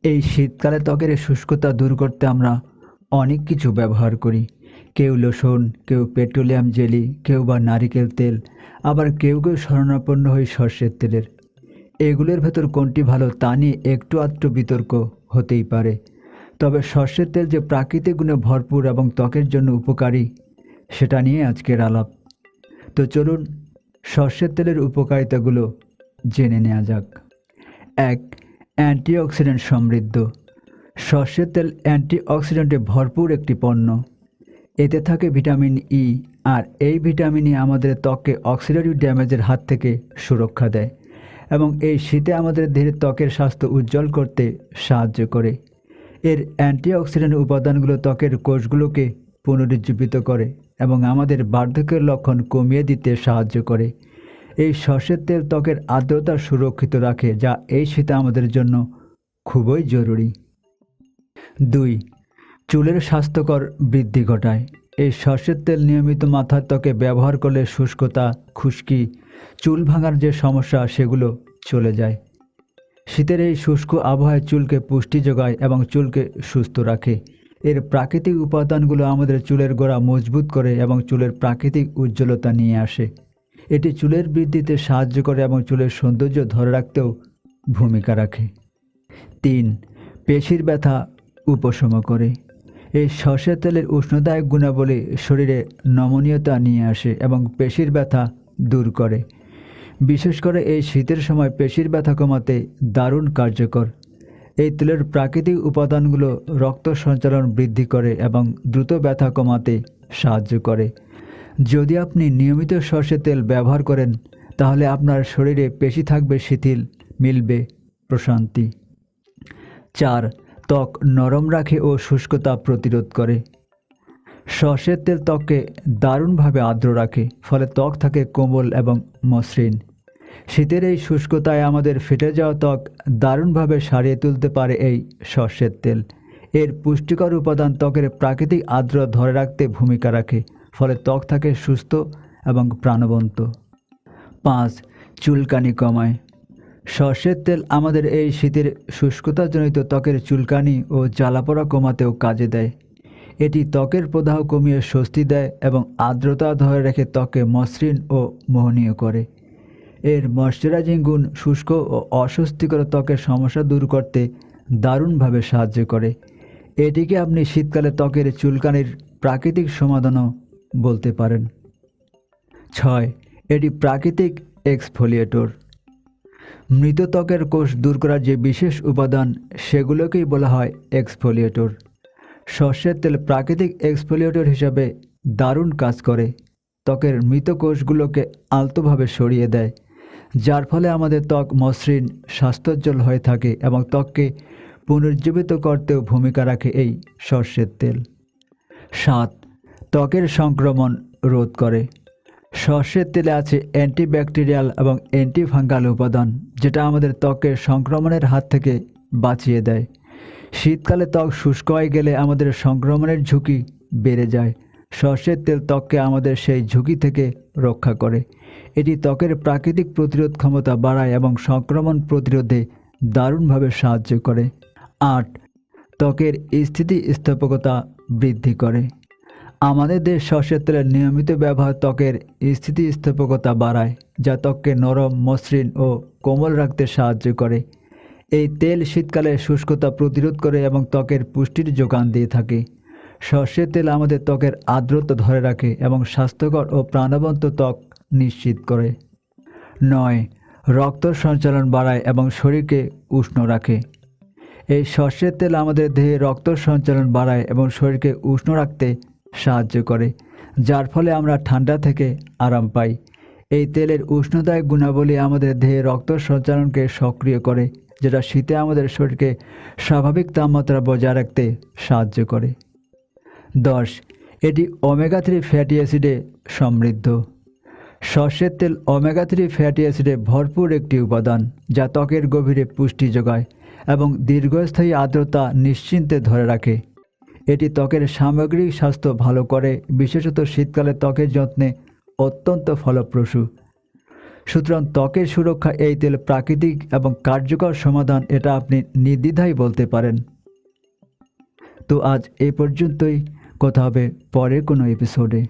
এই শীতকালে ত্বকের শুষ্কতা দূর করতে আমরা অনেক কিছু ব্যবহার করি। কেউ লোশন, কেউ পেট্রোলিয়াম জেলি, কেউ বা নারিকেল তেল, আবার কেউ কেউ শরণাপন্ন হয় সর্ষের তেলের। এগুলোর ভেতর কোনটি ভালো তা নিয়ে একটু আধটু বিতর্ক হতেই পারে। তবে সর্ষের তেল যে প্রাকৃতিক গুণে ভরপুর এবং ত্বকের জন্য উপকারী, সেটা নিয়ে আজকের আলাপ। তো চলুন সর্ষের তেলের উপকারিতাগুলো জেনে নেওয়া যাক। ১. অ্যান্টিঅক্সিডেন্ট সমৃদ্ধ। সর্ষের তেল অ্যান্টিঅক্সিডেন্টে ভরপুর একটি পণ্য। এতে থাকে ভিটামিন ই, আর এই ভিটামিনই আমাদের ত্বককে অক্সিডেটিভ ড্যামেজের হাত থেকে সুরক্ষা দেয় এবং এই শীতে আমাদের দেহের ত্বকের স্বাস্থ্য উজ্জ্বল করতে সাহায্য করে। এর অ্যান্টিঅক্সিডেন্ট উপাদানগুলো ত্বকের কোষগুলোকে পুনরুজ্জীবিত করে এবং আমাদের বার্ধক্যের লক্ষণ কমিয়ে দিতে সাহায্য করে। এই সর্ষের তেল ত্বকের আর্দ্রতা সুরক্ষিত রাখে, যা এই শীতে আমাদের জন্য খুবই জরুরি। ২. চুলের স্বাস্থ্যকর বৃদ্ধি ঘটায়। এই সর্ষের তেল নিয়মিত মাথার ত্বকে ব্যবহার করলে শুষ্কতা, খুশকি, চুল ভাঙার যে সমস্যা সেগুলো চলে যায়। শীতের এই শুষ্ক আবহাওয়ায় চুলকে পুষ্টি যোগায় এবং চুলকে সুস্থ রাখে। এর প্রাকৃতিক উপাদানগুলো আমাদের চুলের গোড়া মজবুত করে এবং চুলের প্রাকৃতিক উজ্জ্বলতা নিয়ে আসে। এটি চুলের বৃদ্ধিতে সাহায্য করে এবং চুলের সৌন্দর্য ধরে রাখতেও ভূমিকা রাখে। ৩. পেশির ব্যথা উপশম করে। এই সর্ষের তেলের উষ্ণদায়ক গুণাবলী শরীরে নমনীয়তা নিয়ে আসে এবং পেশির ব্যথা দূর করে। বিশেষ করে এই শীতের সময় পেশির ব্যথা কমাতে দারুণ কার্যকর। এই তেলের প্রাকৃতিক উপাদানগুলো রক্ত সঞ্চালন বৃদ্ধি করে এবং দ্রুত ব্যথা কমাতে সাহায্য করে। যদি আপনি নিয়মিত সর্ষের তেল ব্যবহার করেন, তাহলে আপনার শরীরে পেশি থাকবে শিথিল, মিলবে প্রশান্তি। ৪. ত্বক নরম রাখে ও শুষ্কতা প্রতিরোধ করে। সর্ষের তেল ত্বককে দারুণভাবে আর্দ্র রাখে, ফলে ত্বক থাকে কোমল এবং মসৃণ। শীতের এই শুষ্কতায় আমাদের ফেটে যাওয়া ত্বক দারুণভাবে সারিয়ে তুলতে পারে এই সর্ষের তেল। এর পুষ্টিকর উপাদান ত্বকের প্রাকৃতিক আর্দ্রতা ধরে রাখতে ভূমিকা রাখে, ফলে ত্বক থাকে সুস্থ এবং প্রাণবন্ত। ৫. চুলকানি কমায়। সর্ষের তেল আমাদের এই শীতের শুষ্কতাজনিত ত্বকের চুলকানি ও জ্বালাপোড়া কমাতেও কাজে দেয়। এটি ত্বকের প্রদাহ কমিয়ে স্বস্তি দেয় এবং আর্দ্রতা ধরে রেখে ত্বককে মসৃণ ও মোহনীয় করে। এর ময়শ্চারাইজিং গুণ শুষ্ক ও অস্বস্তিকর ত্বকের সমস্যা দূর করতে দারুণভাবে সাহায্য করে। এটিকে আপনি শীতকালে ত্বকের চুলকানির প্রাকৃতিক সমাধানও বলতে পারেন। ৬. এটি প্রাকৃতিক এক্সফোলিয়েটর। মৃত ত্বকের কোষ দূর করার যে বিশেষ উপাদান, সেগুলোকেই বলা হয় এক্সফোলিয়েটর। সর্ষের তেল প্রাকৃতিক এক্সফোলিয়েটর হিসাবে দারুণ কাজ করে। ত্বকের মৃত কোষগুলোকে আলতোভাবে সরিয়ে দেয়, যার ফলে আমাদের ত্বক মসৃণ, স্বাস্থ্যোজ্জ্বল হয়ে থাকে এবং ত্বককে পুনরুজ্জীবিত করতেও ভূমিকা রাখে এই সর্ষের তেল। ৭. ত্বকের সংক্রমণ রোধ করে। সর্ষের তেলে আছে অ্যান্টিব্যাকটেরিয়াল এবং অ্যান্টিফাঙ্গাল উপাদান, যেটা আমাদের ত্বককে সংক্রমণের হাত থেকে বাঁচিয়ে দেয়। শীতকালে ত্বক শুষ্ক হয়ে গেলে আমাদের সংক্রমণের ঝুঁকি বেড়ে যায়। সর্ষের তেল ত্বককে আমাদের সেই ঝুঁকি থেকে রক্ষা করে। এটি ত্বকের প্রাকৃতিক প্রতিরোধ ক্ষমতা বাড়ায় এবং সংক্রমণ প্রতিরোধে দারুণভাবে সাহায্য করে। ৮. ত্বকের স্থিতিস্থাপকতা বৃদ্ধি করে। আমাদের দেশ সর্ষের তেলের নিয়মিত ব্যবহার ত্বকের স্থিতিস্থাপকতা বাড়ায়, যা ত্বককে নরম, মসৃণ ও কোমল রাখতে সাহায্য করে। এই তেল শীতকালে শুষ্কতা প্রতিরোধ করে এবং ত্বকের পুষ্টির যোগান দিয়ে থাকে। সর্ষের তেল আমাদের ত্বকের আর্দ্রতা ধরে রাখে এবং স্বাস্থ্যকর ও প্রাণবন্ত ত্বক নিশ্চিত করে। ৯. রক্ত সঞ্চালন বাড়ায় এবং শরীরকে উষ্ণ রাখে। এই সর্ষের তেল আমাদের দেহে রক্ত সঞ্চালন বাড়ায় এবং শরীরকে উষ্ণ রাখতে সাহায্য করে, যার ফলে আমরা ঠান্ডা থেকে আরাম পাই। এই তেলের উষ্ণদায়ক গুণাবলী আমাদের দেহে রক্ত সঞ্চালনকে সক্রিয় করে, যেটা শীতে আমাদের শরীরকে স্বাভাবিক তাপমাত্রা বজায় রাখতে সাহায্য করে। ১০. এটি ওমেগা 3 ফ্যাটি অ্যাসিডে সমৃদ্ধ। সর্ষের তেল ওমেগা 3 ফ্যাটি অ্যাসিডে ভরপুর একটি উপাদান, যা ত্বকের গভীরে পুষ্টি যোগায় এবং দীর্ঘস্থায়ী আর্দ্রতা নিশ্চিন্তে ধরে রাখে। এটি ত্বকের সামগ্রিক স্বাস্থ্য ভালো করে, বিশেষত শীতকালে ত্বকের যত্নে অত্যন্ত ফলপ্রসূ। সুতরাং ত্বকের সুরক্ষা এই তেল প্রাকৃতিক এবং কার্যকর সমাধান, এটা আপনি নির্দ্বিধায় বলতে পারেন। তো আজ এই পর্যন্তই, কথা হবে পরের কোনো এপিসোডে।